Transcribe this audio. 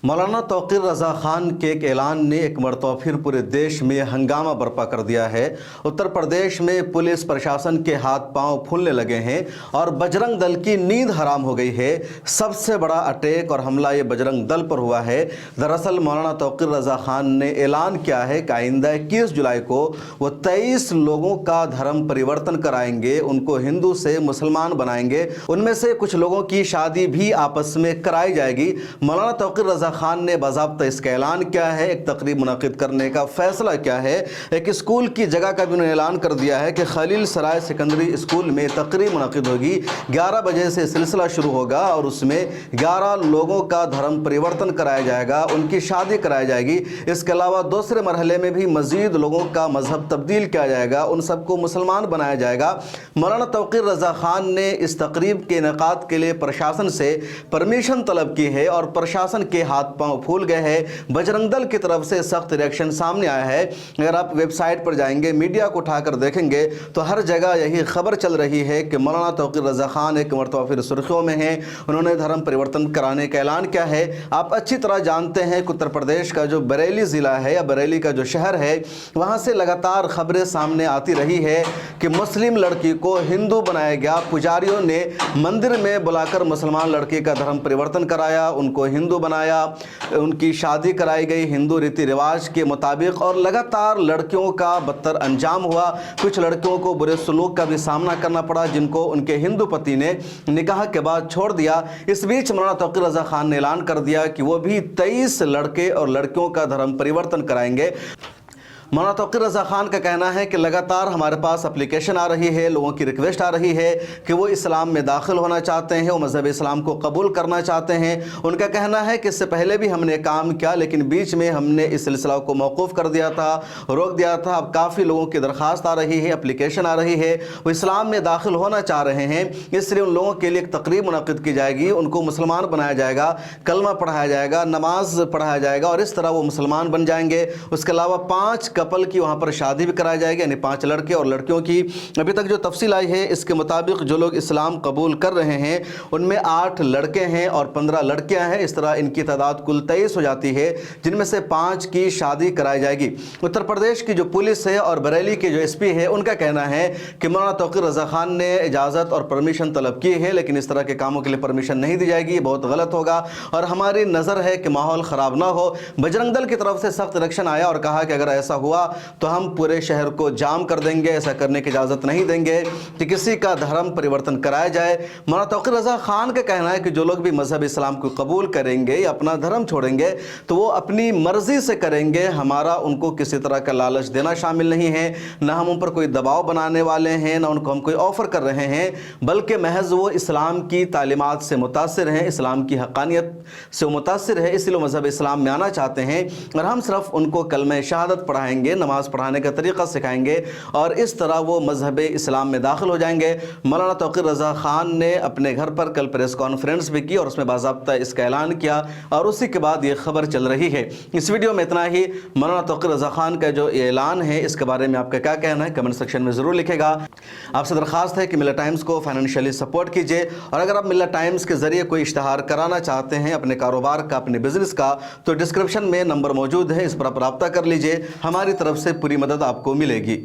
मौलाना तौक़ीर रज़ा ख़ान के एक ऐलान ने एक मरतबा फिर पूरे देश में हंगामा बर्पा कर दिया है। उत्तर प्रदेश में पुलिस प्रशासन के हाथ पांव फूलने लगे हैं और बजरंग दल की नींद हराम हो गई है। सबसे बड़ा अटैक और हमला ये बजरंग दल पर हुआ है। दरअसल मौलाना तौक़ीर रज़ा ख़ान ने ऐलान किया है कि आइंदा 21 जुलाई को वो 23 लोगों का धर्म परिवर्तन कराएंगे, उनको हिंदू से मुसलमान बनाएंगे, उनमें से कुछ लोगों की शादी भी आपस में कराई जाएगी। मौलाना तौक़ीर रज़ा ख़ान ने बाज़ाब्ता इसका ऐलान किया है। एक तकरीब मुनक़िद करने का फ़ैसला किया है। एक स्कूल की जगह का भी उन्होंने ऐलान कर दिया है कि खलील सराय सेकेंडरी स्कूल में तकरीब मुनक़िद होगी। 11 बजे से सिलसिला शुरू होगा और उसमें 11 लोगों का धर्म परिवर्तन कराया जाएगा, उनकी शादी कराई जाएगी। इसके अलावा दूसरे मरहले में भी मज़ीद लोगों का मजहब तब्दील किया जाएगा, उन सबको मुसलमान बनाया जाएगा। मौलाना तौक़ीर रज़ा ख़ान ने इस तकरीब के इनेकाद के लिए प्रशासन से परमिशन तलब की है और प्रशासन के हाथ पांव फूल गए हैं। बजरंग दल की तरफ से सख्त रिएक्शन सामने आया है। अगर आप वेबसाइट पर जाएंगे, मीडिया को उठाकर देखेंगे तो हर जगह यही खबर चल रही है कि मौलाना तौक़ीर रज़ा ख़ान एक मरतबा फिर सुर्खियों में हैं। उन्होंने धर्म परिवर्तन कराने का ऐलान किया है। आप अच्छी तरह जानते हैं कि उत्तर प्रदेश का जो बरेली ज़िला है या बरेली का जो शहर है, वहाँ से लगातार खबरें सामने आती रही है कि मुस्लिम लड़की को हिंदू बनाया गया। पुजारियों ने मंदिर में बुलाकर मुसलमान लड़की का धर्म परिवर्तन कराया, उनको हिंदू बनाया, उनकी शादी कराई गई हिंदू रीति रिवाज के मुताबिक और लगातार लड़कियों का बदतर अंजाम हुआ। कुछ लड़कियों को बुरे सलूक का भी सामना करना पड़ा, जिनको उनके हिंदू पति ने निकाह के बाद छोड़ दिया। इस बीच मौलाना तौक़ीर रज़ा ख़ान ने ऐलान कर दिया कि वो भी 23 लड़के और लड़कियों का धर्म परिवर्तन कराएंगे। मौलाना तौक़ीर रज़ा ख़ान का कहना है कि लगातार हमारे पास एप्लीकेशन आ रही है, लोगों की रिक्वेस्ट आ रही है कि वो इस्लाम में दाखिल होना चाहते हैं, वो मज़हब इस्लाम को कबूल करना चाहते हैं। उनका कहना है कि इससे पहले भी हमने काम किया, लेकिन बीच में हमने इस सिलसिला को मौकूफ़ कर दिया था, रोक दिया था। अब काफ़ी लोगों की दरख्वास्त आ रही है, एप्लीकेशन आ रही है, वो इस्लाम में दाखिल होना चाह रहे हैं। इसलिए उन लोगों के लिए एक तकरीब मुनक़िद की जाएगी, उनको मुसलमान बनाया जाएगा, कलमा पढ़ाया जाएगा, नमाज पढ़ाया जाएगा और इस तरह वो मुसलमान बन जाएंगे। उसके अलावा 5 कपल की वहाँ पर शादी भी कराई जाएगी, यानी 5 लड़के और लड़कियों की। अभी तक जो तफसील आई है इसके मुताबिक जो लोग इस्लाम कबूल कर रहे हैं उनमें 8 लड़के हैं और 15 लड़कियां हैं। इस तरह इनकी तादाद कुल 23 हो जाती है, जिनमें से 5 की शादी कराई जाएगी। उत्तर प्रदेश की जो पुलिस है और बरेली के जो एसपी है, उनका कहना है कि मौलाना तौक़ीर रज़ा ख़ान ने इजाज़त और परमिशन तलब की है, लेकिन इस तरह के कामों के लिए परमिशन नहीं दी जाएगी, बहुत गलत होगा और हमारी नज़र है कि माहौल ख़राब ना हो। बजरंग दल की तरफ से सख्त रिएक्शन आया और कहा कि अगर ऐसा हुआ तो हम पूरे शहर को जाम कर देंगे, ऐसा करने की इजाज़त नहीं देंगे कि किसी का धर्म परिवर्तन कराया जाए। मौलाना तौक़ीर रज़ा ख़ान का कहना है कि जो लोग भी मज़हब इस्लाम को कबूल करेंगे या अपना धर्म छोड़ेंगे तो वो अपनी मर्ज़ी से करेंगे, हमारा उनको किसी तरह का लालच देना शामिल नहीं है, ना हम उन पर कोई दबाव बनाने वाले हैं, ना उनको हम कोई ऑफ़र कर रहे हैं, बल्कि महज वो इस्लाम की तालीमात से मुतासिर हैं, इस्लाम की हक़ानियत से मुतासिर है, इसलिए मज़हब इस्लाम में आना चाहते हैं और हम सिर्फ उनको कलमे शहादत पढ़ाएंगे, नमाज़ पढ़ाने का तरीक़ा सिखाएंगे और इस तरह वो मज़हब इस्लाम में दाखिल हो जाएंगे। मौलाना तौक़ीर रज़ा ख़ान ने अपने घर पर कल प्रेस कॉन्फ्रेंस भी की और उसमें बाज़ाब्ता इसका ऐलान किया और उसी के बाद ये खबर चल रही है। इस वीडियो में इतना ही। मौलाना तौक़ीर रज़ा ख़ान का जो ऐलान है इसके बारे में आपका क्या कहना है कमेंट सेक्शन में ज़रूर लिखेगा। आपसे दरख्वास्त है कि मिल्लत टाइम्स को फाइनेंशियली सपोर्ट कीजिए और अगर आप मिल्लत टाइम्स के ज़रिए कोई इश्तहार कराना चाहते हैं अपने कारोबार का, अपने बिज़नेस का, तो डिस्क्रिप्शन में नंबर मौजूद है, इस पर आप रब्ता कर लीजिए। हमारी तरफ से पूरी मदद आपको मिलेगी।